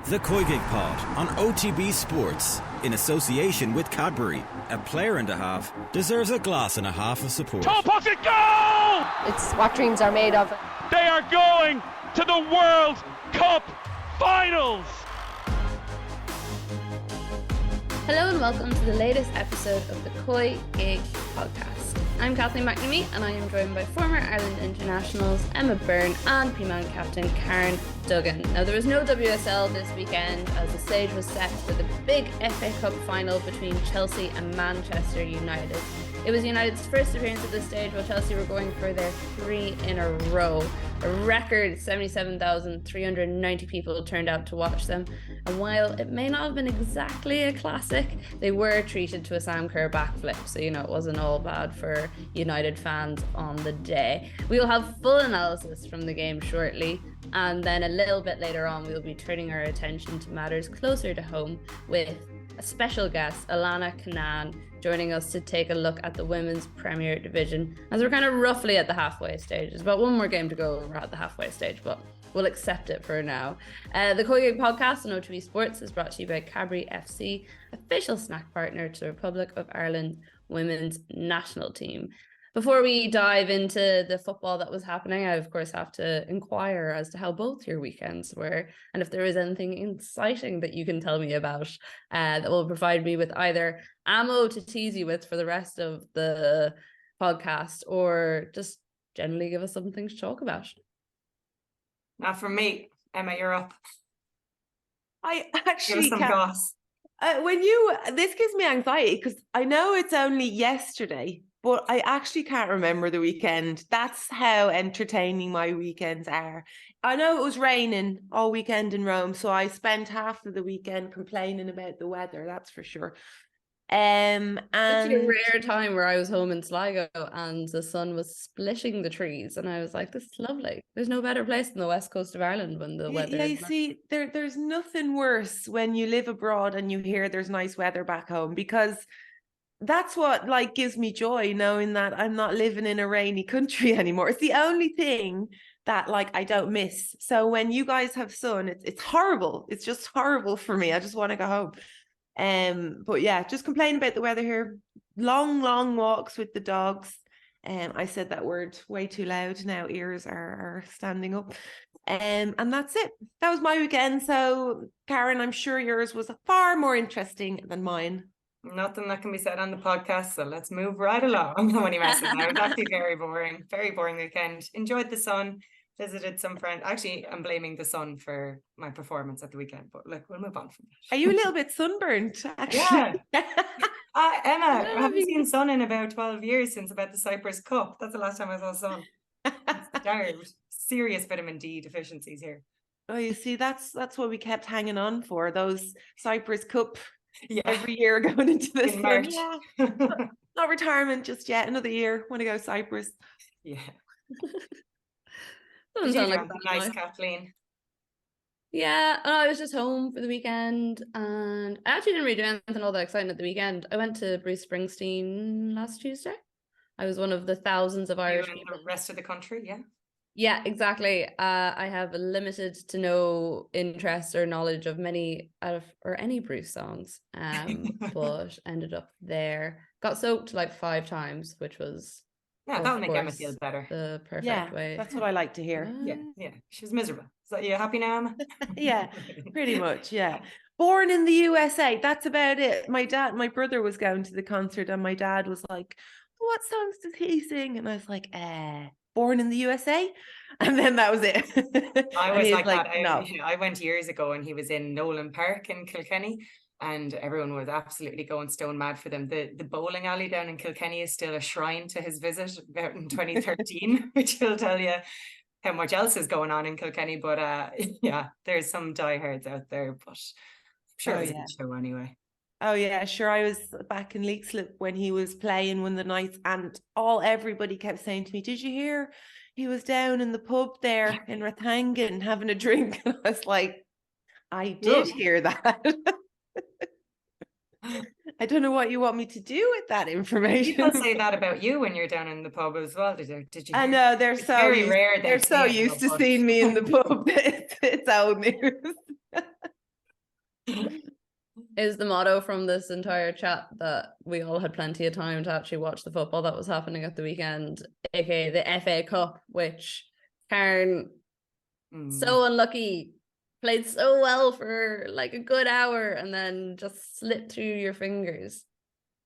The COYGIG Pod on OTB Sports, in association with Cadbury. A player and a half deserves a glass and a half of support. Top pocket goal! It's what dreams are made of. They are going to the World Cup Finals! Hello and welcome to the latest episode of the COYGIG Podcast. I'm Kathleen McNamee and I am joined by former Ireland internationals Emma Byrne and P-Man captain Karen Duggan. Now, there was no WSL this weekend as the stage was set for the big FA Cup final between Chelsea and Manchester United. It was United's first appearance at this stage, while Chelsea were going for their 3 in a row. A record 77,390 people turned out to watch them. And while it may not have been exactly a classic, they were treated to a Sam Kerr backflip. So, it wasn't all bad for United fans on the day. We'll have full analysis from the game shortly. And then a little bit later on, we'll be turning our attention to matters closer to home with a special guest, Alanna Cunnane, joining us to take a look at the Women's Premier Division, as we're kind of roughly at the halfway stage. There's about one more game to go and we're at the halfway stage, but we'll accept it for now. The COYGIG Podcast on OTB Sports is brought to you by Cadbury FC, official snack partner to the Republic of Ireland Women's National Team. Before we dive into the football that was happening, I, of course, have to inquire as to how both your weekends were and if there is anything exciting that you can tell me about that will provide me with either ammo to tease you with for the rest of the podcast or just generally give us something to talk about. Now, for me, Emma, you're up. I actually Give us some can't. goss. This gives me anxiety because I know it's only yesterday, but I actually can't remember the weekend. That's how entertaining my weekends are. I know it was raining all weekend in Rome, so I spent half of the weekend complaining about the weather, that's for sure. It's And a rare time where I was home in Sligo and the sun was splitting the trees and I was like, this is lovely. There's no better place than the west coast of Ireland when the weather yeah, is you see, there's nothing worse when you live abroad and you hear there's nice weather back home, because that's what gives me joy, knowing that I'm not living in a rainy country anymore. It's the only thing that I don't miss. So when you guys have sun, it's horrible. It's just horrible for me. I just want to go home. But yeah, just complain about the weather here. Long walks with the dogs. I said that word way too loud. Now ears are standing up. And that's it. That was my weekend. So Karen, I'm sure yours was far more interesting than mine. Nothing that can be said on the podcast, so let's move right along. I'm only messing now. It was actually very boring weekend. Enjoyed the sun, visited some friends. Actually, I'm blaming the sun for my performance at the weekend, but look, we'll move on from that. Are you a little bit sunburnt, actually? Yeah. Emma, I haven't seen sun in about 12 years since about the Cyprus Cup. That's the last time I saw sun. It's serious vitamin D deficiencies here. Oh, you see, that's what we kept hanging on for, those Cyprus Cup. Yeah. Every year going into this In March. Yeah. Not retirement just yet. Another year. Want to go Cyprus. Yeah. Doesn't sound like Nice, Kathleen. Yeah, I was just home for the weekend and I actually didn't really do anything all that exciting at the weekend. I went to Bruce Springsteen last Tuesday. I was one of the thousands of Irish You and people. the rest of the country, yeah. Yeah, exactly. I have a limited to no interest or knowledge of any Bruce songs, but ended up there. Got soaked 5 times, which was that'll make Emma feel better. The perfect way. That's what I like to hear. Yeah. She was miserable. So you happy now, Emma? Yeah, pretty much. Yeah. Born in the USA. That's about it. My brother was going to the concert, and my dad was like, "What songs does he sing?" And I was like, Born in the USA, and then that was it. I was like that. No. I went years ago and he was in Nolan Park in Kilkenny and everyone was absolutely going stone mad for them. The bowling alley down in Kilkenny is still a shrine to his visit about in 2013, which will tell you how much else is going on in Kilkenny. But yeah, there's some diehards out there, but I'm sure it's a good show anyway. Oh yeah, sure. I was back in Leixlip when he was playing one of the nights, and everybody kept saying to me, "Did you hear he was down in the pub there in Rathangan having a drink?" And I was like, "I did hear that." I don't know what you want me to do with that information. People say that about you when you're down in the pub as well. Did you? I know they're it's so very rare. They're so used to seeing me in the pub. It's old news. Is the motto from this entire chat that we all had plenty of time to actually watch the football that was happening at the weekend, aka the FA Cup, which Karen, so unlucky, played so well for like a good hour and then just slipped through your fingers.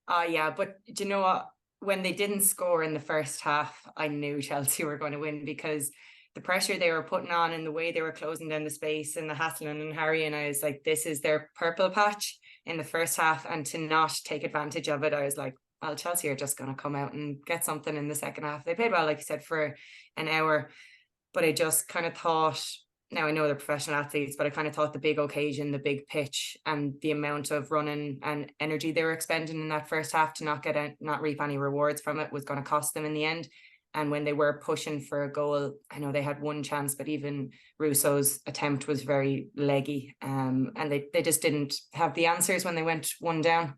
Yeah, but do you know what? When they didn't score in the first half, I knew Chelsea were going to win, because the pressure they were putting on and the way they were closing down the space and the hassling and Harry, and I was like, this is their purple patch in the first half, and to not take advantage of it, I was like, well, Chelsea are just going to come out and get something in the second half. They played well, like you said, for an hour, but I just kind of thought, now I know they're professional athletes, but I kind of thought the big occasion, the big pitch, and the amount of running and energy they were expending in that first half to not reap any rewards from it was going to cost them in the end. And when they were pushing for a goal, I know they had one chance, but even Russo's attempt was very leggy. And they just didn't have the answers when they went one down,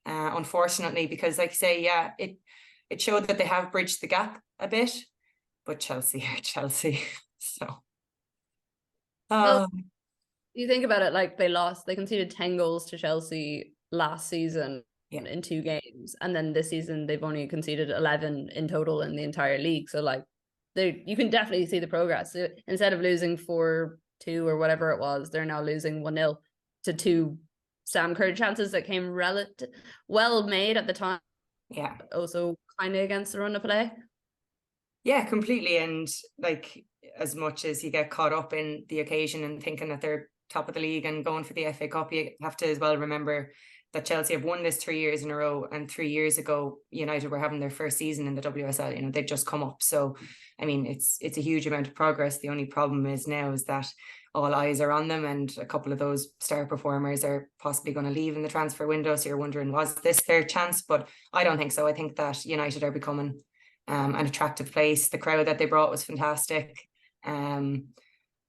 unfortunately, because like I say, yeah, it showed that they have bridged the gap a bit, but Chelsea are Chelsea. So. Well, you think about it, like they conceded 10 goals to Chelsea last season in 2 games, and then this season they've only conceded 11 in total in the entire league. So like you can definitely see the progress. So instead of losing 4-2 or whatever it was, they're now losing 1-0 to 2 Sam Kerr chances that came well made at the time. Yeah. Also kind of against the run of play. Yeah, completely. And like, as much as you get caught up in the occasion and thinking that they're top of the league and going for the FA Cup, you have to as well remember that Chelsea have won this 3 years in a row, and 3 years ago United were having their first season in the WSL. They've just come up. So I mean, it's a huge amount of progress. The only problem is that all eyes are on them, and a couple of those star performers are possibly going to leave in the transfer window, so you're wondering, was this their chance? But I don't think so. I think that United are becoming an attractive place. The crowd that they brought was fantastic.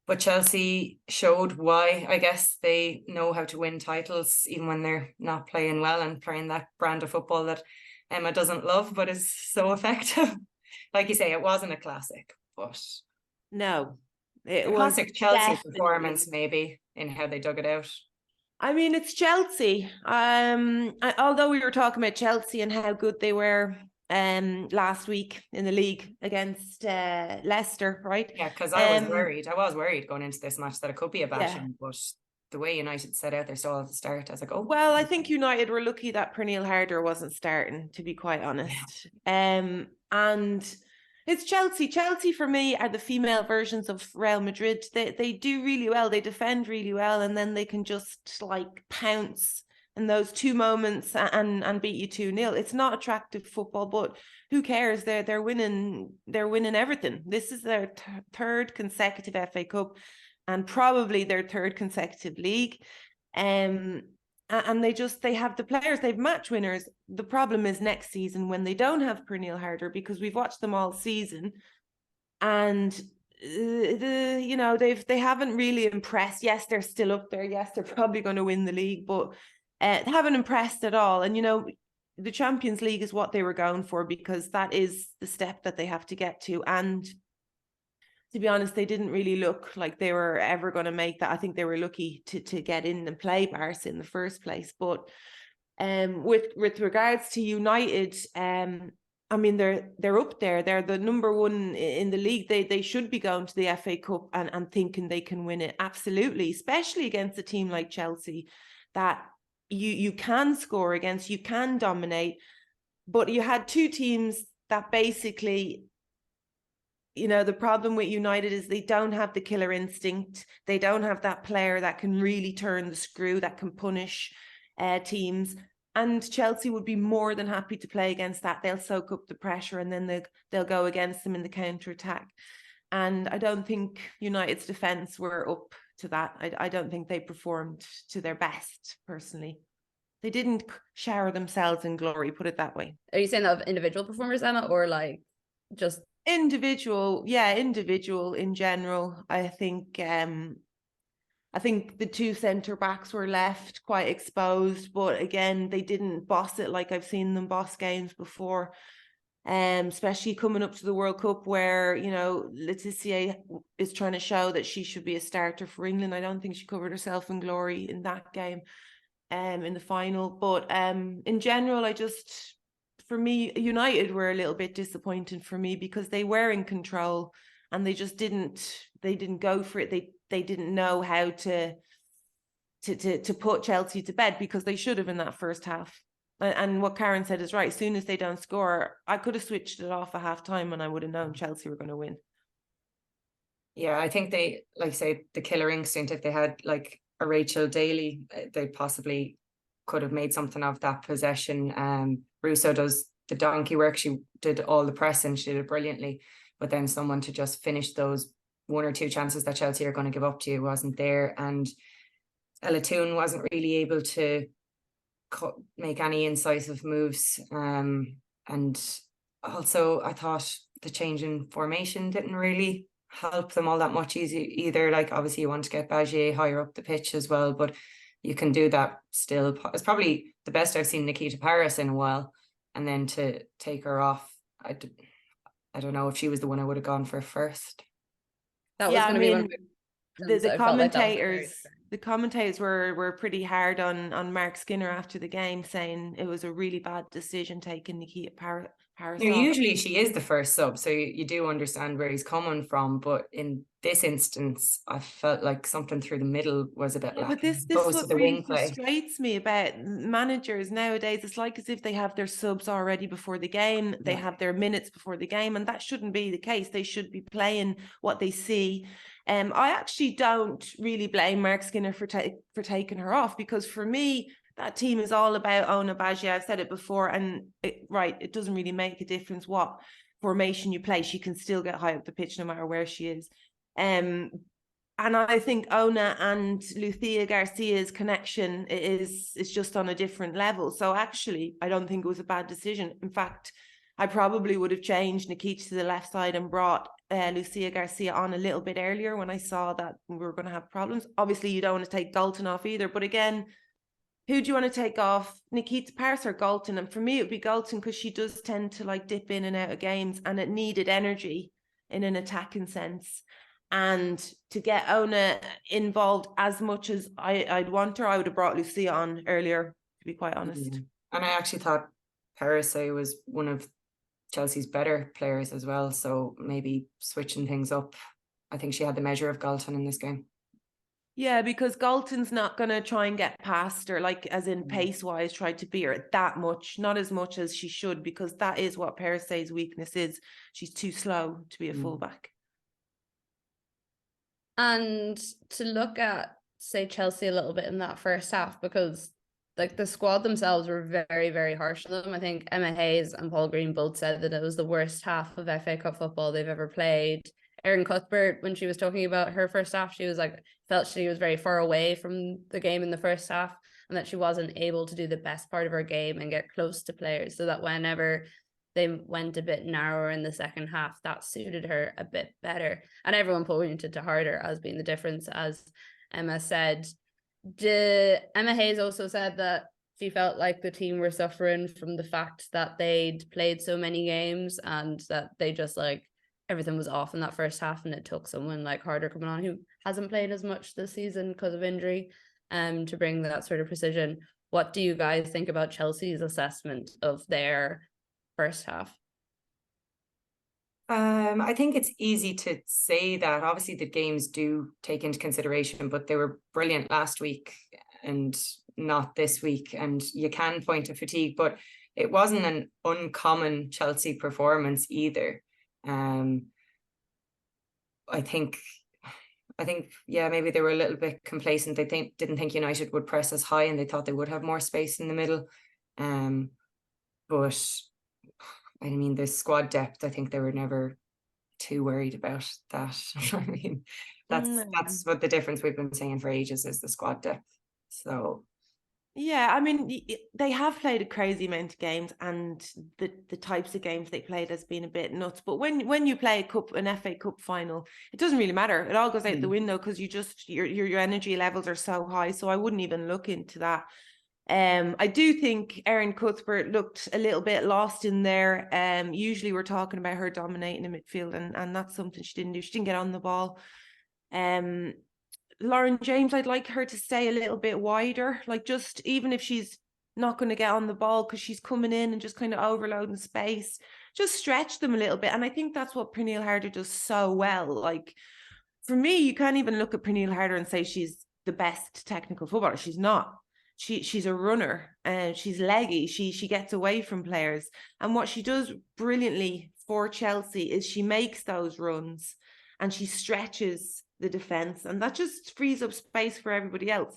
But Chelsea showed why, I guess, they know how to win titles even when they're not playing well and playing that brand of football that Emma doesn't love but is so effective. Like you say, it wasn't a classic, but no, it a was classic Chelsea definitely performance, maybe, in how they dug it out. I mean, it's Chelsea. Although we were talking about Chelsea and how good they were last week in the league against Leicester, right? Yeah, because I was worried going into this match that it could be a bashing, but the way United set out their stall at the start, I was like, oh. Well, I think United were lucky that Pernille Harder wasn't starting, to be quite honest. Yeah. And it's Chelsea. Chelsea, for me, are the female versions of Real Madrid. They do really well. They defend really well, and then they can just like pounce in those 2 moments and beat you 2-0. It's not attractive football, but who cares? They're winning everything. This is their third consecutive FA Cup and probably their third consecutive league. And they have the players, they've match winners. The problem is next season when they don't have Pernille Harder, because we've watched them all season and they haven't really impressed. Yes, they're still up there. Yes, they're probably going to win the league, but they haven't impressed at all. And the Champions League is what they were going for, because that is the step that they have to get to. And to be honest, they didn't really look like they were ever going to make that. I think they were lucky to get in and play Barca in the first place. But with regards to United, I mean, they're up there. They're the number 1 in the league. They should be going to the FA Cup and thinking they can win it. Absolutely, especially against a team like Chelsea that you can score against, you can dominate. But you had 2 teams that basically, the problem with United is they don't have the killer instinct. They don't have that player that can really turn the screw, that can punish teams. And Chelsea would be more than happy to play against that. They'll soak up the pressure and then they'll go against them in the counter-attack. And I don't think United's defence were up to that. I don't think they performed to their best, personally. They didn't shower themselves in glory, put it that way. Are you saying that of individual performers, Emma, or like just individual in general? I think the 2 centre backs were left quite exposed, but again, they didn't boss it like I've seen them boss games before. especially coming up to the World Cup where, you know, Laetitia is trying to show that she should be a starter for England. I don't think she covered herself in glory in that game in the final. But in general, for me, United were a little bit disappointing for me because they were in control and they just didn't go for it. They didn't know how to put Chelsea to bed, because they should have in that first half. And what Karen said is right. As soon as they don't score, I could have switched it off at half time and I would have known Chelsea were going to win. Yeah, I think they, like say, the killer instinct, if they had like a Rachel Daly, they possibly could have made something of that possession. Russo does the donkey work. She did all the pressing. She did it brilliantly. But then someone to just finish those one or two chances that Chelsea are going to give up to you wasn't there. And Ella Toone wasn't really able to make any incisive moves. And also I thought the change in formation didn't really help them all that much either. Like, obviously you want to get Bagier higher up the pitch as well, but you can do that still. It's probably the best I've seen Nikita Parris in a while. And then to take her off, I don't know if she was the one I would have gone for first. That was going to be one of the commentators. The commentators were pretty hard on Mark Skinner after the game, saying it was a really bad decision taking Nikita Parris off. Usually she is the first sub, so you do understand where he's coming from. But in this instance, I felt like something through the middle was a bit lacking. But this what really frustrates me about managers nowadays. It's like as if they have their subs already before the game. They have their minutes before the game, and that shouldn't be the case. They should be playing what they see. I actually don't really blame Mark Skinner for taking her off, because for me, that team is all about Ona Bagier. I've said it before, and it doesn't really make a difference what formation you play. She can still get high up the pitch no matter where she is. And I think Ona and Lucia Garcia's connection is just on a different level. So actually, I don't think it was a bad decision. In fact, I probably would have changed Nikita to the left side and brought Lucia Garcia on a little bit earlier when I saw that we were going to have problems. Obviously, you don't want to take Galton off either. But again, who do you want to take off? Nikita Parris or Galton? And for me, it would be Galton, because she does tend to like dip in and out of games, and it needed energy in an attacking sense. And to get Ona involved as much as I'd want her, I would have brought Lucia on earlier, to be quite honest. And I actually thought Parris was one of Chelsea's better players as well, so maybe switching things up. I think she had the measure of Galton in this game. Yeah, because Galton's not going to try and get past her, like as in pace-wise, try to beat her that much, not as much as she should, because that is what Parris's weakness is. She's too slow to be a fullback. And to look at, say, Chelsea a little bit in that first half, because like the squad themselves were very, very harsh on them. I think Emma Hayes and Paul Green both said that it was the worst half of FA Cup football they've ever played. Erin Cuthbert, when she was talking about her first half, she was like, felt she was very far away from the game in the first half, and that she wasn't able to do the best part of her game and get close to players, so that whenever they went a bit narrower in the second half, that suited her a bit better. And everyone pointed to Harder as being the difference, as Emma said. Emma Hayes also said that she felt like the team were suffering from the fact that they'd played so many games and that they just like everything was off in that first half, and it took someone like Harder coming on, who hasn't played as much this season because of injury, to bring that sort of precision. What do you guys think about Chelsea's assessment of their first half? I think it's easy to say that. Obviously, the games do take into consideration, but they were brilliant last week and not this week. And you can point to fatigue, but it wasn't an uncommon Chelsea performance either. I think, yeah, maybe they were a little bit complacent. They didn't think United would press as high, and they thought they would have more space in the middle. But I mean, the squad depth, I think they were never too worried about that. I mean, that's what the difference we've been saying for ages is the squad depth. So yeah, I mean, they have played a crazy amount of games, and the types of games they played has been a bit nuts. But when you play an FA Cup final, it doesn't really matter. It all goes out the window, because your energy levels are so high. So I wouldn't even look into that. I do think Erin Cuthbert looked a little bit lost in there. Usually we're talking about her dominating the midfield, and that's something she didn't do. She didn't get on the ball. Lauren James, I'd like her to stay a little bit wider, like just even if she's not going to get on the ball because she's coming in and just kind of overloading space, just stretch them a little bit. And I think that's what Pernille Harder does so well. Like for me, you can't even look at Pernille Harder and say she's the best technical footballer. She's not. She's a runner and she's leggy. She gets away from players. And what she does brilliantly for Chelsea is she makes those runs and she stretches the defense, and that just frees up space for everybody else.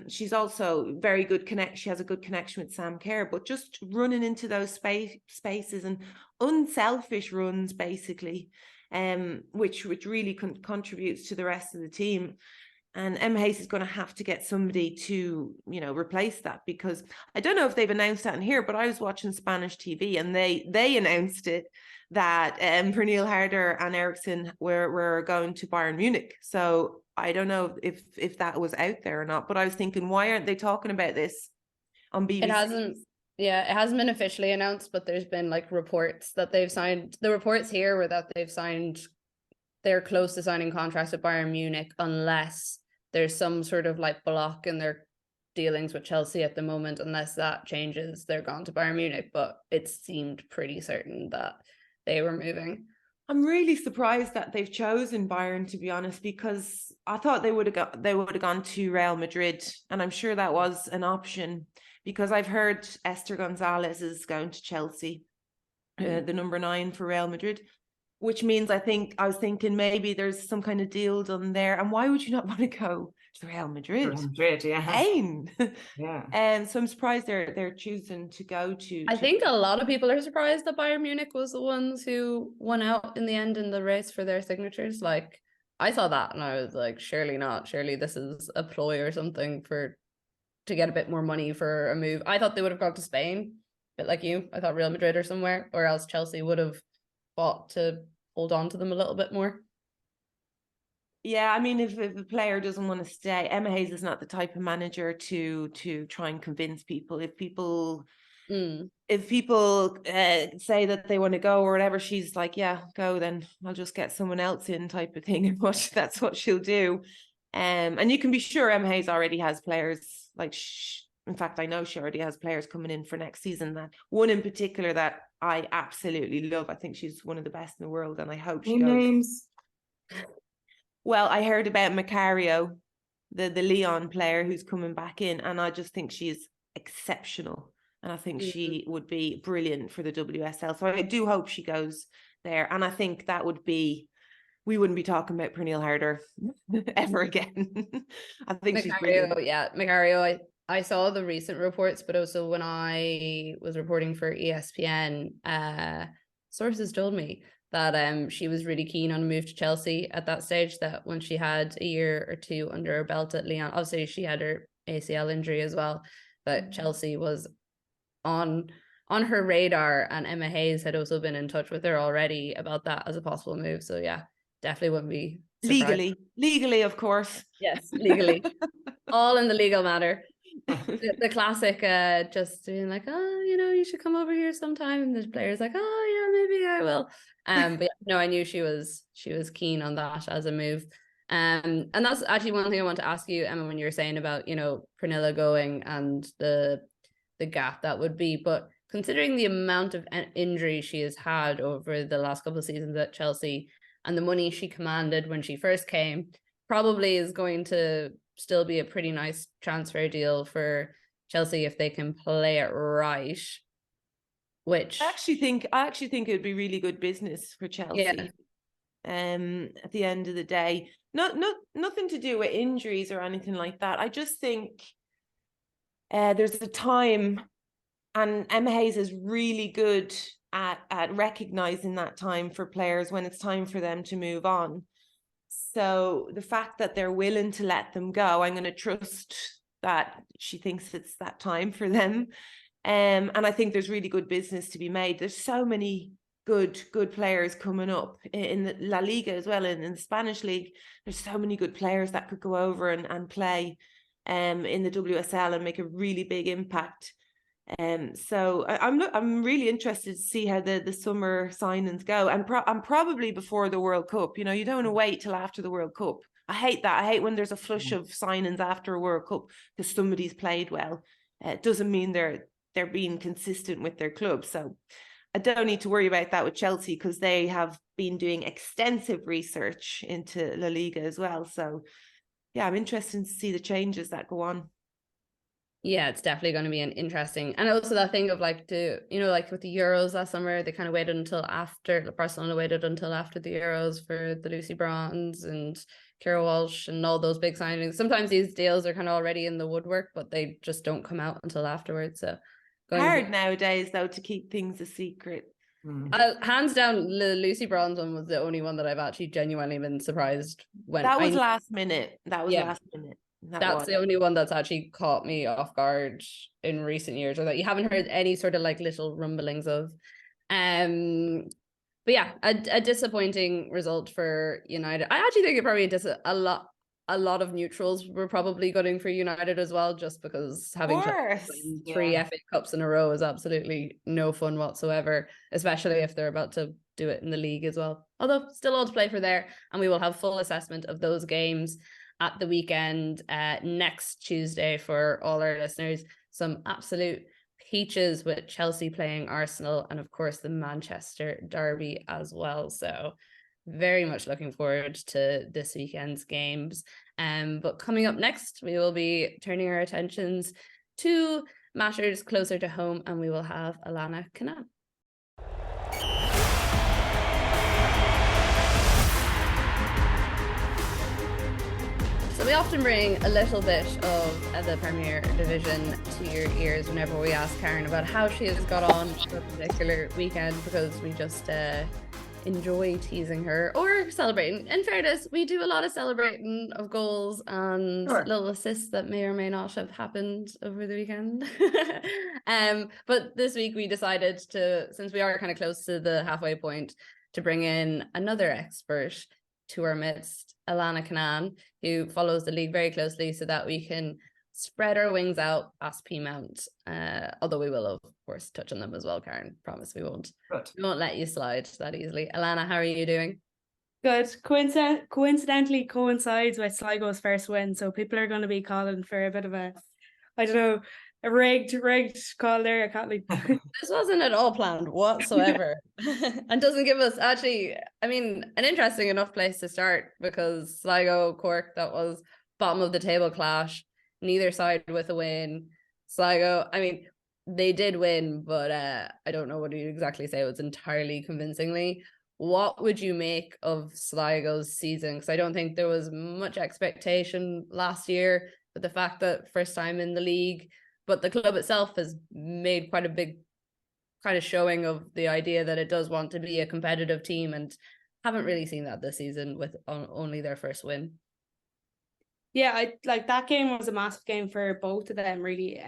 She's also very good she has a good connection with Sam Kerr, but just running into those spaces and unselfish runs basically, which really contributes to the rest of the team. And Emma Hayes is going to have to get somebody to, replace that, because I don't know if they've announced that in here, but I was watching Spanish TV and they announced it that Pernille Harder and Eriksson were going to Bayern Munich. So I don't know if that was out there or not, but I was thinking, why aren't they talking about this on BBC? It hasn't been officially announced, but there's been like reports that they've signed. The reports here were that they're close to signing contracts with Bayern Munich unless there's some sort of like block in their dealings with Chelsea at the moment. Unless that changes, they're gone to Bayern Munich, but it seemed pretty certain that they were moving. I'm really surprised that they've chosen Bayern, to be honest, because I thought they would have gone to Real Madrid, and I'm sure that was an option, because I've heard Esther Gonzalez is going to Chelsea, the number 9 for Real Madrid, which means I was thinking maybe there's some kind of deal done there. And why would you not want to go to Real Madrid? Real Madrid, yeah. Pain. Yeah. So I'm surprised they're choosing to go to. I think a lot of people are surprised that Bayern Munich was the ones who won out in the end in the race for their signatures. Like, I saw that and I was like, surely not. Surely this is a ploy or something to get a bit more money for a move. I thought they would have gone to Spain, a bit like you. I thought Real Madrid or somewhere, or else Chelsea would have fought to hold on to them a little bit more. Yeah, I mean, if a player doesn't want to stay, Emma Hayes is not the type of manager to try and convince people. If people say that they want to go or whatever, she's like, yeah, go, then I'll just get someone else in, type of thing. And that's what she'll do. And you can be sure Emma Hayes already has players, like in fact, I know she already has players coming in for next season. That one in particular that I absolutely love. I think she's one of the best in the world, and I hope she goes. Names? Well, I heard about Macario, the Leon player who's coming back in, and I just think she's exceptional. And I think she would be brilliant for the WSL. So I do hope she goes there. And I think that would be, we wouldn't be talking about Pernille Harder ever again. I think she's brilliant. Yeah, Macario, I saw the recent reports, but also when I was reporting for ESPN, sources told me that she was really keen on a move to Chelsea at that stage, that when she had a year or two under her belt at Lyon, obviously she had her ACL injury as well, but Chelsea was on her radar, and Emma Hayes had also been in touch with her already about that as a possible move. So yeah, definitely wouldn't be surprised. Legally, of course. Yes, legally. All in the legal matter. The classic, just being like, oh, you should come over here sometime, and the player's like, oh yeah, maybe I will. But yeah, no, I knew she was keen on that as a move. And that's actually one thing I want to ask you, Emma, when you were saying about Pernille going and the gap that would be, but considering the amount of injury she has had over the last couple of seasons at Chelsea and the money she commanded when she first came, probably is going to still be a pretty nice transfer deal for Chelsea if they can play it right. Which I actually think it would be really good business for Chelsea. Yeah. At the end of the day, nothing to do with injuries or anything like that. I just think there's a time, and Emma Hayes is really good at recognizing that time for players when it's time for them to move on. So the fact that they're willing to let them go, I'm going to trust that she thinks it's that time for them. And I think there's really good business to be made. There's so many good players coming up in the La Liga as well, in the Spanish league. There's so many good players that could go over and play. in the WSL and make a really big impact. So I'm really interested to see how the summer signings go, and probably before the World Cup. You don't want to wait till after the World Cup. I hate that. I hate when there's a flush of signings after a World Cup because somebody's played well. It doesn't mean they're being consistent with their club. So I don't need to worry about that with Chelsea because they have been doing extensive research into La Liga as well. So yeah, I'm interested to see the changes that go on. Yeah, it's definitely going to be an interesting, and also that thing of like like with the Euros last summer, they kind of waited until after Barcelona waited until after the Euros for the Lucy Bronze and Kira Walsh and all those big signings. Sometimes these deals are kind of already in the woodwork, but they just don't come out until afterwards. So hard nowadays though to keep things a secret. Hands down, the Lucy Bronze one was the only one that I've actually genuinely been surprised when that was last minute. That's the only one that's actually caught me off guard in recent years, or that you haven't heard any sort of like little rumblings of. But yeah, a disappointing result for United. I actually think it probably a lot of neutrals were probably gunning for United as well, just because having three FA Cups in a row is absolutely no fun whatsoever, especially if they're about to do it in the league as well. Although still all to play for there, and we will have full assessment of those games at the weekend next Tuesday for all our listeners. Some absolute peaches with Chelsea playing Arsenal, and of course the Manchester derby as well. So very much looking forward to this weekend's games. But coming up next, we will be turning our attentions to matters closer to home, and we will have Alanna Cunnane. So we often bring a little bit of the Premier Division to your ears whenever we ask Karen about how she has got on for a particular weekend, because we just enjoy teasing her or celebrating. In fairness, we do a lot of celebrating of goals and little assists that may or may not have happened over the weekend. But this week we decided to, since we are kind of close to the halfway point, to bring in another expert to our midst, Alanna Cunnane, who follows the league very closely, so that we can spread our wings out past Peamount. Although we will, of course, touch on them as well, Karen. Promise we won't. Good. We won't let you slide that easily. Alanna, how are you doing? Good. Coincidentally coincides with Sligo's first win, so people are going to be calling for a bit of a, I don't know, a rigged call there. I can't like this wasn't at all planned whatsoever. And doesn't give us actually, I mean, an interesting enough place to start, because Sligo, Cork, that was bottom of the table clash, neither side with a win. Sligo, I mean, they did win, but I don't know what you'd exactly say. It was entirely convincingly. What would you make of Sligo's season? Because I don't think there was much expectation last year, but the fact that first time in the league, but the club itself has made quite a big kind of showing of the idea that it does want to be a competitive team, and haven't really seen that this season with only their first win. Yeah, I like that game was a massive game for both of them, really.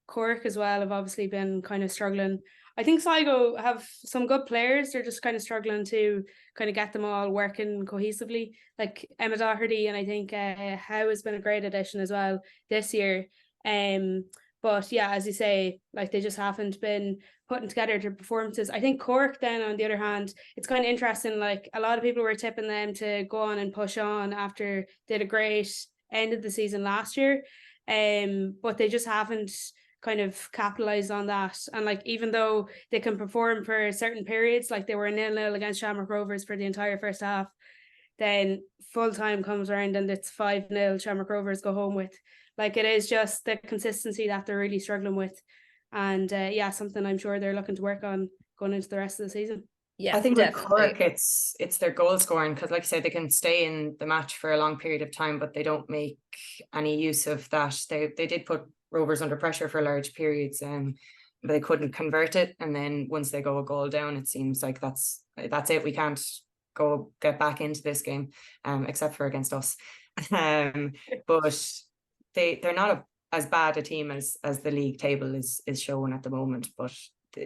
Cork as well have obviously been kind of struggling. I think Sligo have some good players. They're just kind of struggling to kind of get them all working cohesively. Like Emma Doherty, and I think Howe has been a great addition as well this year. But yeah, as you say, like they just haven't been putting together their performances. I think Cork then, on the other hand, it's kind of interesting. Like a lot of people were tipping them to go on and push on after they had a great end of the season last year. But they just haven't kind of capitalized on that. And like, even though they can perform for certain periods, like they were 0-0 against Shamrock Rovers for the entire first half, then full time comes around and it's 5-0 Shamrock Rovers go home with. Like, it is just the consistency that they're really struggling with. And yeah, something I'm sure they're looking to work on going into the rest of the season. Yeah, I think with Cork, it's their goal scoring, because like I say, they can stay in the match for a long period of time, but they don't make any use of that. They did put Rovers under pressure for large periods, but they couldn't convert it. And then once they go a goal down, it seems like that's it. We can't get back into this game, except for against us. But they're not as bad a team as the league table is showing at the moment, but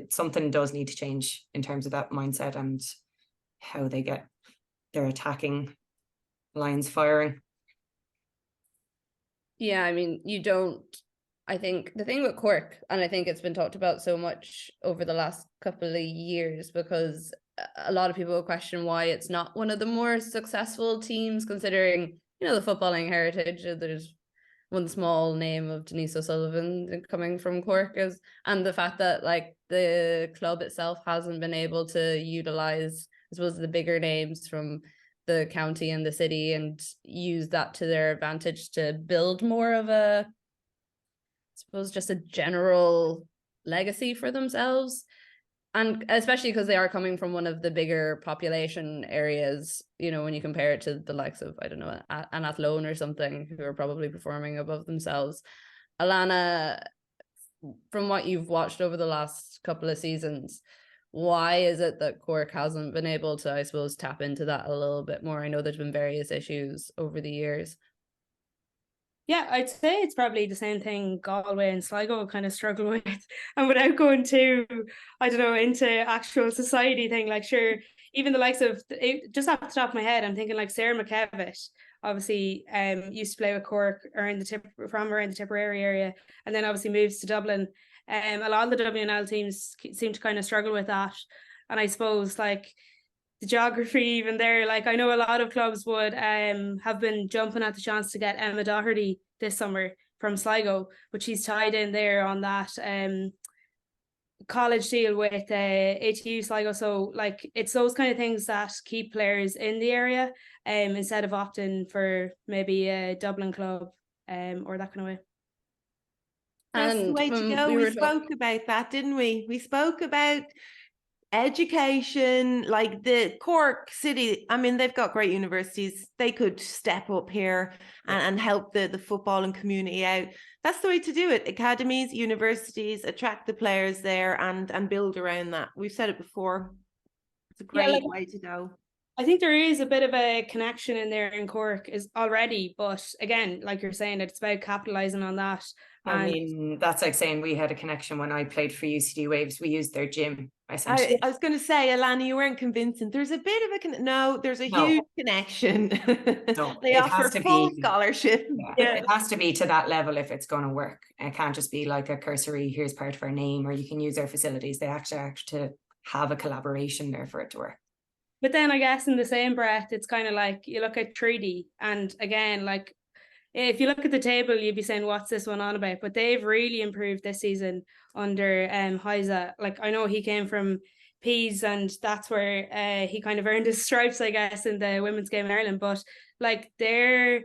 something does need to change in terms of that mindset and how they get their attacking lines firing. Yeah, I mean, I think the thing with Cork, and I think it's been talked about so much over the last couple of years, because a lot of people question why it's not one of the more successful teams, considering, the footballing heritage. There's one small name of Denise O'Sullivan coming from Cork, and the fact that the club itself hasn't been able to utilize, I suppose, the bigger names from the county and the city and use that to their advantage to build more of a, I suppose, just a general legacy for themselves. And especially because they are coming from one of the bigger population areas, when you compare it to the likes of, I don't know, an Athlone or something, who are probably performing above themselves. Alanna, from what you've watched over the last couple of seasons, why is it that Cork hasn't been able to, I suppose, tap into that a little bit more? I know there's been various issues over the years. Yeah, I'd say it's probably the same thing Galway and Sligo kind of struggle with. And without going to, I don't know, into actual society thing, sure, even the likes of, just off the top of my head, I'm thinking Sarah McKevitt, obviously used to play with Cork from around the Tipperary area, and then obviously moves to Dublin. A lot of the WNL teams seem to kind of struggle with that. And I suppose the geography even there, I know a lot of clubs would have been jumping at the chance to get Emma Doherty this summer from Sligo, but she's tied in there on that college deal with ATU Sligo. So it's those kind of things that keep players in the area instead of opting for maybe a Dublin club or that kind of way. That's the way to go. We spoke about that, didn't we? We spoke about education, the Cork City. I mean, they've got great universities. They could step up here and help the footballing community out. That's the way to do it. Academies, universities, attract the players there and build around that. We've said it before. It's a great way to go. I think there is a bit of a connection in there in Cork is already, but again, like you're saying, it's about capitalising on that. I mean, that's like saying we had a connection when I played for UCD Waves. We used their gym. I was going to say, Alanna, you weren't convincing. There's a bit of a there's a huge connection. They offer full scholarship. Yeah. It has to be to that level if it's going to work. It can't just be like a cursory, here's part of our name, or you can use our facilities. They actually have to have a collaboration there for it to work. But then I guess in the same breath, it's kind of you look at Treaty, and again, if you look at the table, you'd be saying, what's this one on about? But they've really improved this season under Heisa. I know he came from Peas, and that's where he kind of earned his stripes, I guess, in the women's game in Ireland. But they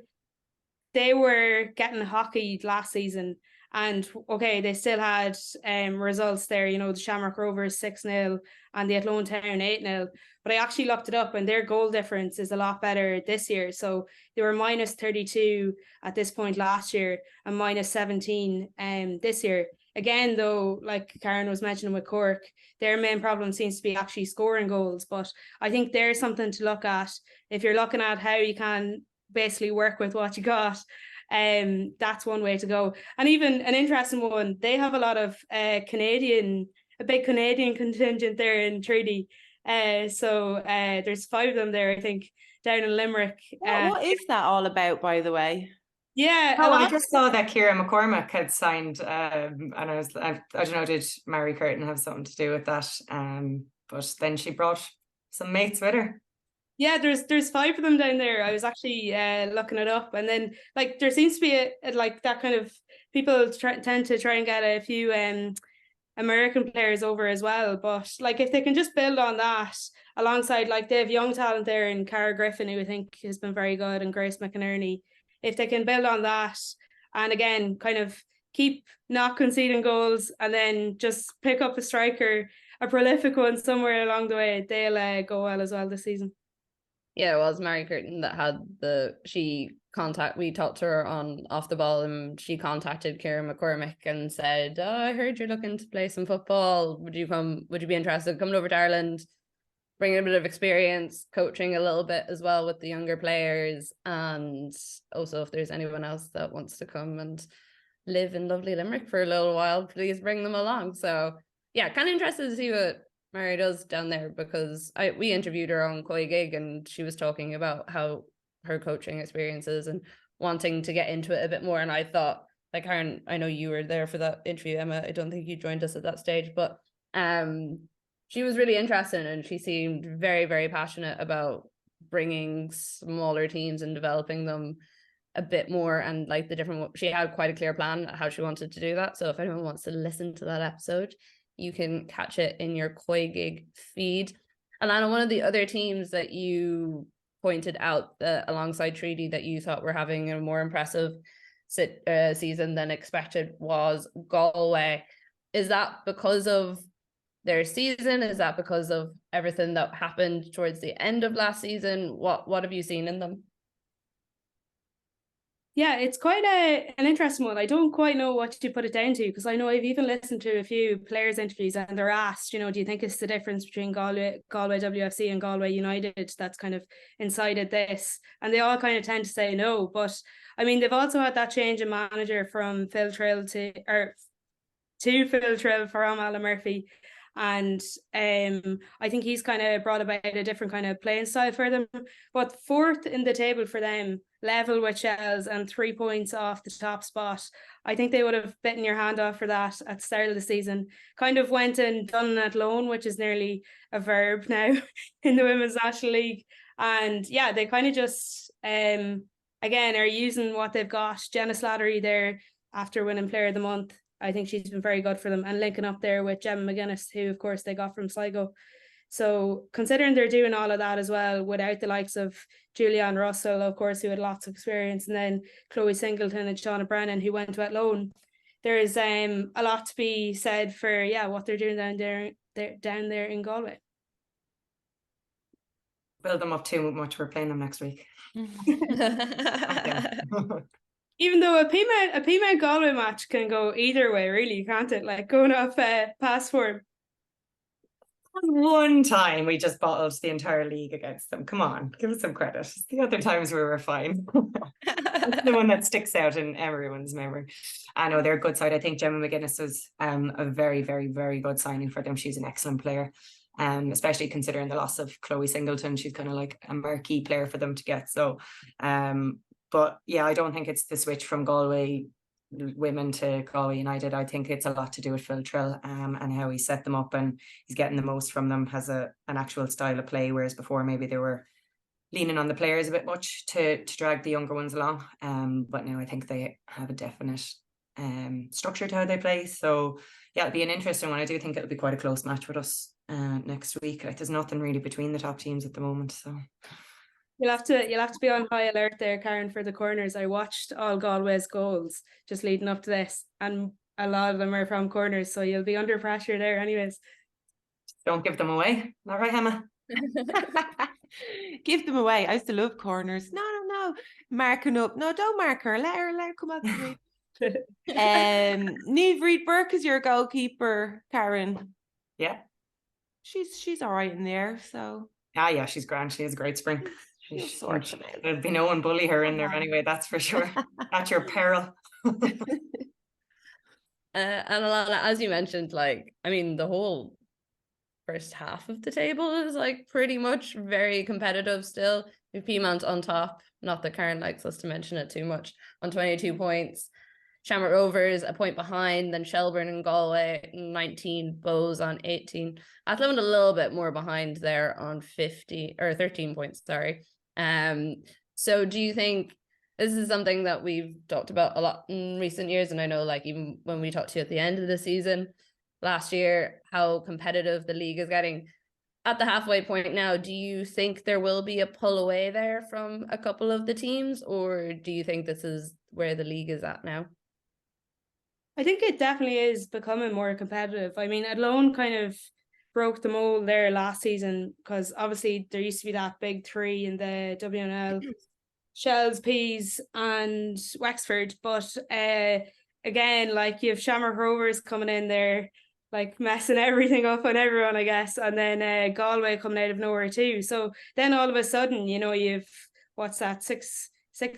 were getting hockey last season, and okay, they still had results there. The Shamrock Rovers 6-0 and the Athlone Town 8-0. But I actually looked it up, and their goal difference is a lot better this year. So they were minus 32 at this point last year and minus 17 this year. Again, though, like Karen was mentioning with Cork, their main problem seems to be actually scoring goals. But I think there's something to look at if you're looking at how you can basically work with what you got. That's one way to go. And even an interesting one, they have a lot of a big Canadian contingent there in Treaty. So there's 5 of them there, I think, down in Limerick. What is that all about, by the way? Yeah. I just saw that Ciara McCormack had signed, and I don't know, did Mary Curtin have something to do with that? But then she brought some mates with her. Yeah, there's 5 of them down there. I was actually looking it up, and then there seems to be that kind of people tend to try and get a few American players over as well. But if they can just build on that alongside, they have young talent there in Cara Griffin, who I think has been very good, and Grace McInerney. If they can build on that, and again, kind of keep not conceding goals, and then just pick up a striker, a prolific one somewhere along the way, they'll go well as well this season. Yeah, it was Mary Curtin that had we talked to her on Off the Ball, and she contacted Ciara McCormack and said, I heard you're looking to play some football. Would you be interested in coming over to Ireland, bringing a bit of experience, coaching a little bit as well with the younger players, and also if there's anyone else that wants to come and live in lovely Limerick for a little while, please bring them along. So yeah, kind of interested to see what Mary does down there, because we interviewed her on COYGIG, and she was talking about how her coaching experiences and wanting to get into it a bit more. And I thought, like, Karen, I know you were there for that interview, Emma. I don't think you joined us at that stage, but she was really interested, and she seemed very, very passionate about bringing smaller teams and developing them a bit more, and like she had quite a clear plan how she wanted to do that. So if anyone wants to listen to that episode, you can catch it in your COYGIG feed. Alanna, one of the other teams that you pointed out alongside Treaty that you thought were having a more impressive season than expected was Galway. Is that because of their season? Is that because of everything that happened towards the end of last season? What have you seen in them? Yeah, it's quite an interesting one. I don't quite know what to put it down to, because I know I've even listened to a few players' interviews and they're asked, do you think it's the difference between Galway WFC and Galway United that's kind of incited this? And they all kind of tend to say no. But I mean, they've also had that change in manager from Phil Trill to Phil Trill from Alan Murphy. And I think he's kind of brought about a different kind of playing style for them. But fourth in the table for them, level with Shells and 3 points off the top spot. I think they would have bitten your hand off for that at the start of the season. Kind of went and done at loan, which is nearly a verb now in the Women's National League. And yeah, they kind of just, again, are using what they've got. Jenna Slattery there after winning Player of the Month. I think she's been very good for them, and linking up there with Gemma McGuinness, who of course they got from Sligo. So considering they're doing all of that as well without the likes of Julianne Russell, of course, who had lots of experience, and then Chloe Singleton and Shauna Brennan, who went to at loan, there is a lot to be said for what they're doing down there in Galway. Build them up too much. We're playing them next week. Even though a Peamount Galway match can go either way, really, can't it? Like going off pass form. One time we just bottled the entire league against them. Come on, give us some credit. The other times we were fine. That's the one that sticks out in everyone's memory. I know they're a good side. I think Gemma McGuinness was a very, very, very good signing for them. She's an excellent player. Especially considering the loss of Chloe Singleton. She's kind of like a marquee player for them to get. So but yeah, I don't think it's the switch from Galway women to Galway United. I think it's a lot to do with Phil Trill and how he set them up, and he's getting the most from them, has an actual style of play, whereas before maybe they were leaning on the players a bit much to drag the younger ones along. But now I think they have a definite structure to how they play. So yeah, it'll be an interesting one. I do think it'll be quite a close match with us next week. Like, there's nothing really between the top teams at the moment, so you'll have to be on high alert there, Karen, for the corners. I watched all Galway's goals just leading up to this, and a lot of them are from corners, so you'll be under pressure there anyways. Don't give them away. All right, Emma? Give them away. I used to love corners. No. Marking up. No, don't mark her. Let her come out the way. Niamh Reid-Burke is your goalkeeper, Karen. Yeah. She's all right in there, so. Yeah, she's grand. She has a great spring. There'll be no one bully her in there anyway, that's for sure. At your peril. And Alanna, as you mentioned, like, I mean, the whole first half of the table is like pretty much very competitive still. With Peamount on top, not that Karen likes us to mention it too much, on 22 points. Shamrock Rovers a point behind, then Shelburne and Galway 19, Bows on 18. Athlone a little bit more behind there on 13 points, sorry. So do you think this is something that we've talked about a lot in recent years? And I know, like, even when we talked to you at the end of the season last year, how competitive the league is getting. At the halfway point now, do you think there will be a pull away there from a couple of the teams, or do you think this is where the league is at now? I think it definitely is becoming more competitive. I mean, Athlone kind of broke the mold there last season, because obviously there used to be that big three in the WNL, Shells, Peas and Wexford. But again, like, you have Shamrock Rovers coming in there, like messing everything up on everyone, I guess. And then Galway coming out of nowhere too. So then all of a sudden, you know, you've, what's that, six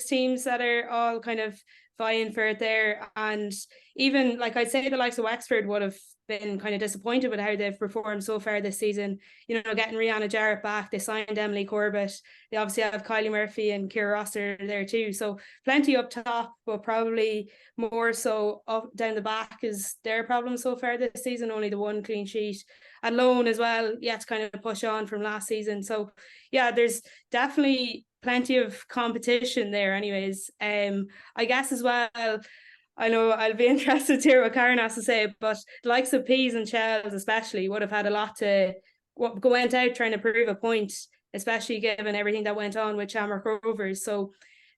teams that are all kind of vying for it there. And even like I'd say the likes of Wexford would have been kind of disappointed with how they've performed so far this season. You know, getting Rihanna Jarrett back, they signed Emily Corbett, they obviously have Kylie Murphy and Ciara Roster there too, so plenty up top, but probably more so up down the back is their problem so far this season. Only the one clean sheet alone as well, yet to kind of push on from last season. So yeah, there's definitely plenty of competition there anyways. I guess as well, I know I'll be interested to hear what Karen has to say, but the likes of Peas and Shells especially would have had a lot to went out trying to prove a point, especially given everything that went on with Shamrock Rovers. So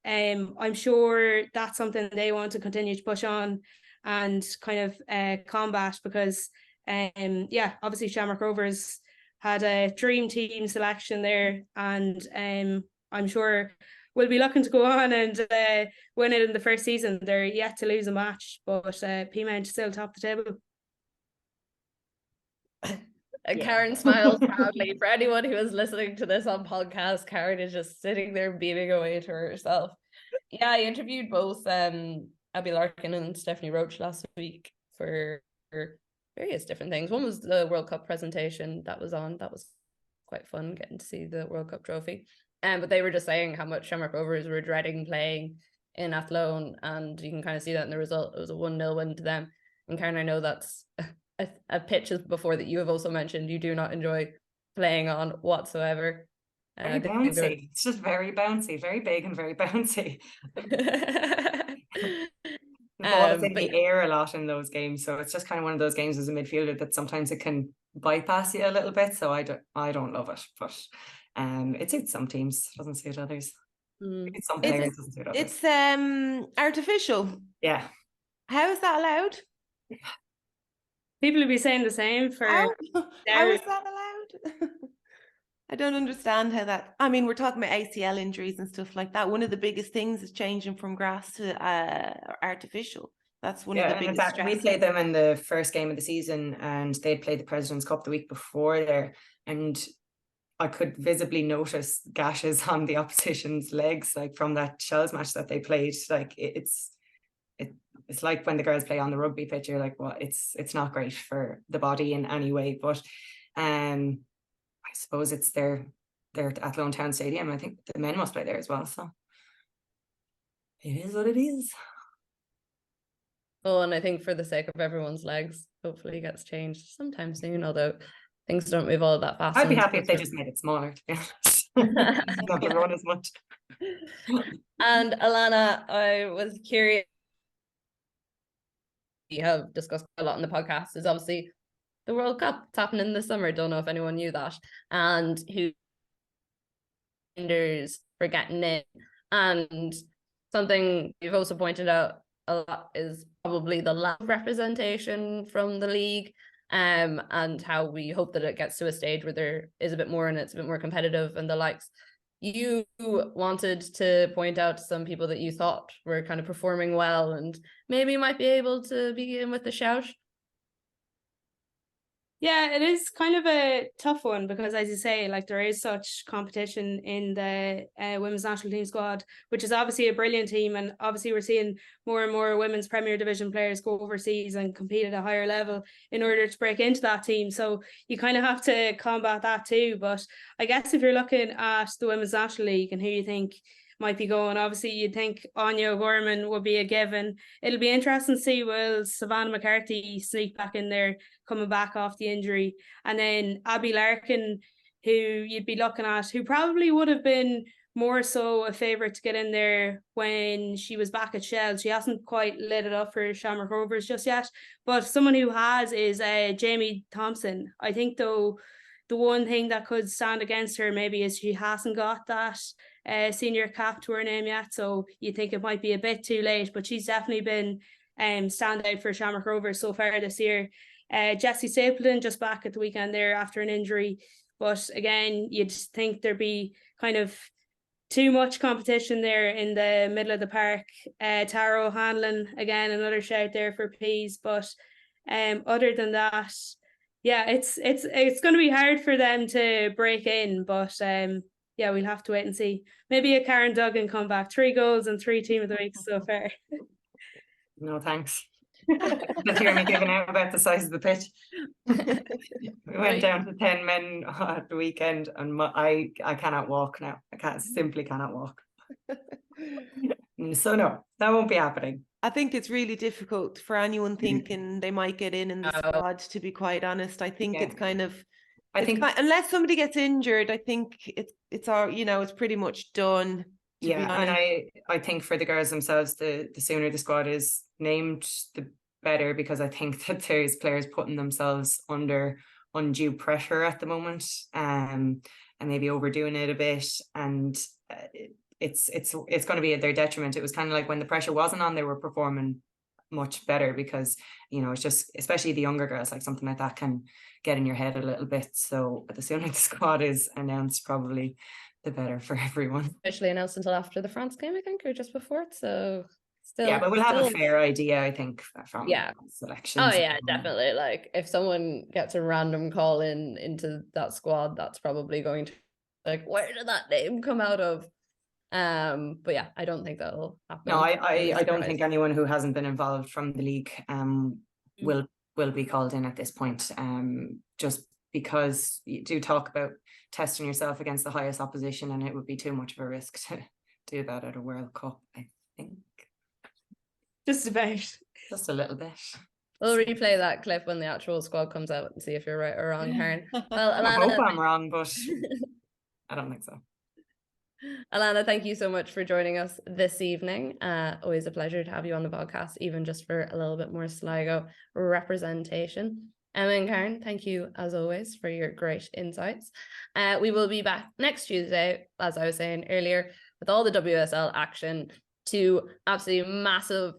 I'm sure that's something they want to continue to push on and kind of combat, because obviously Shamrock Rovers had a dream team selection there, and I'm sure we'll be looking to go on and win it in the first season. They're yet to lose a match, but Peamount still top the table. Karen smiles proudly. For anyone who is listening to this on podcast, Karen is just sitting there beaming away to herself. Yeah, I interviewed both Abby Larkin and Stephanie Roach last week for various different things. One was the World Cup presentation that was on. That was quite fun, getting to see the World Cup trophy. But they were just saying how much Shamrock Rovers were dreading playing in Athlone, and you can kind of see that in the result. It was a 1-0 win to them. And Karen, I know that's a pitch before that you have also mentioned you do not enjoy playing on whatsoever. Very bouncy. It's just very bouncy, very big and very bouncy. The ball is in the air a lot in those games, so it's just kind of one of those games as a midfielder that sometimes it can bypass you a little bit. So I don't love it, but it suits some teams, doesn't suit others. Some players doesn't suit others. It's artificial. Yeah. How is that allowed? People will be saying the same for how is that allowed? I don't understand how that. I mean, we're talking about ACL injuries and stuff like that. One of the biggest things is changing from grass to artificial. That's one of the biggest. We played them in the first game of the season, and they'd played the President's Cup the week before there, and I could visibly notice gashes on the opposition's legs, like from that Shells match that they played. Like it's like when the girls play on the rugby pitch, you're like, well, it's not great for the body in any way. But I suppose it's their Athlone Town Stadium. I think the men must play there as well. So it is what it is. Oh, and I think for the sake of everyone's legs, hopefully it gets changed sometime soon, although things don't move all that fast. I'd be happy if they just made it smaller, to be honest. Not to run as much. And Alanna, I was curious, we have discussed a lot on the podcast, is obviously the World Cup. It's happening this summer. Don't know if anyone knew that. And who for getting in. And something you've also pointed out a lot is probably the lack of representation from the league, and how we hope that it gets to a stage where there is a bit more and it's a bit more competitive and the likes. You wanted to point out to some people that you thought were kind of performing well and maybe might be able to be in with the shout. Yeah, it is kind of a tough one because, as you say, like there is such competition in the women's national team squad, which is obviously a brilliant team, and obviously we're seeing more and more women's Premier Division players go overseas and compete at a higher level in order to break into that team. So you kind of have to combat that too. But I guess if you're looking at the Women's National League and who you think might be going, obviously you'd think Anya O'Gorman would be a given. It'll be interesting to see will Savannah McCarthy sneak back in there coming back off the injury, and then Abby Larkin, who you'd be looking at, who probably would have been more so a favourite to get in there when she was back at Shell. She hasn't quite lit it up for Shamrock Rovers just yet, but someone who has is Jamie Thompson. I think though the one thing that could stand against her maybe is she hasn't got that senior cap to her name yet, so you think it might be a bit too late, but she's definitely been standout for Shamrock Rovers so far this year. Jessie Stapleton just back at the weekend there after an injury, but again you'd think there'd be kind of too much competition there in the middle of the park. Tara O'Hanlon, again another shout there for Peas, but other than that, yeah, it's going to be hard for them to break in, but yeah, we'll have to wait and see. Maybe a Karen Duggan come back. 3 goals and 3 team of the week so far. No, thanks. Just hear me giving out about the size of the pitch. We went down to 10 men at the weekend, and I cannot walk now. Simply cannot walk. So no, that won't be happening. I think it's really difficult for anyone thinking they might get in the squad, to be quite honest. I think it's kind of, unless somebody gets injured, I think it's all, it's pretty much done. Yeah, and I think for the girls themselves, the sooner the squad is named, the better, because I think that there's players putting themselves under undue pressure at the moment, and maybe overdoing it a bit, and it's going to be at their detriment. It was kind of like when the pressure wasn't on, they were performing much better, because it's just, especially the younger girls, like something like that can get in your head a little bit. So the sooner the squad is announced, probably the better for everyone. Officially announced until after the France game, I think, or just before it. So still, yeah, but we'll have a fair idea, I think, from selections. Oh yeah, definitely. Like if someone gets a random call into that squad, that's probably going to, like, where did that name come out of? But yeah, I don't think that'll happen. No, I don't think anyone who hasn't been involved from the league will be called in at this point. Just because you do talk about testing yourself against the highest opposition, and it would be too much of a risk to do that at a World Cup, I think. Just a little bit. We'll replay that clip when the actual squad comes out and see if you're right or wrong, Karen. Well, Alanna, I hope I'm wrong, but I don't think so. Alanna, thank you so much for joining us this evening. Always a pleasure to have you on the podcast, even just for a little bit more Sligo representation. Emma and Karen, thank you as always for your great insights. We will be back next Tuesday, as I was saying earlier, with all the WSL action, 2 absolutely massive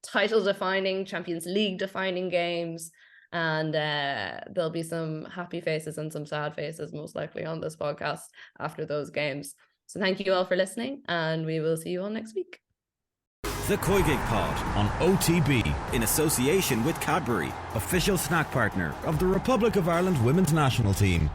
title-defining, Champions League-defining games, and there'll be some happy faces and some sad faces most likely on this podcast after those games. So thank you all for listening, and we will see you all next week. The COYGIG Pod on OTB in association with Cadbury, official snack partner of the Republic of Ireland women's national team.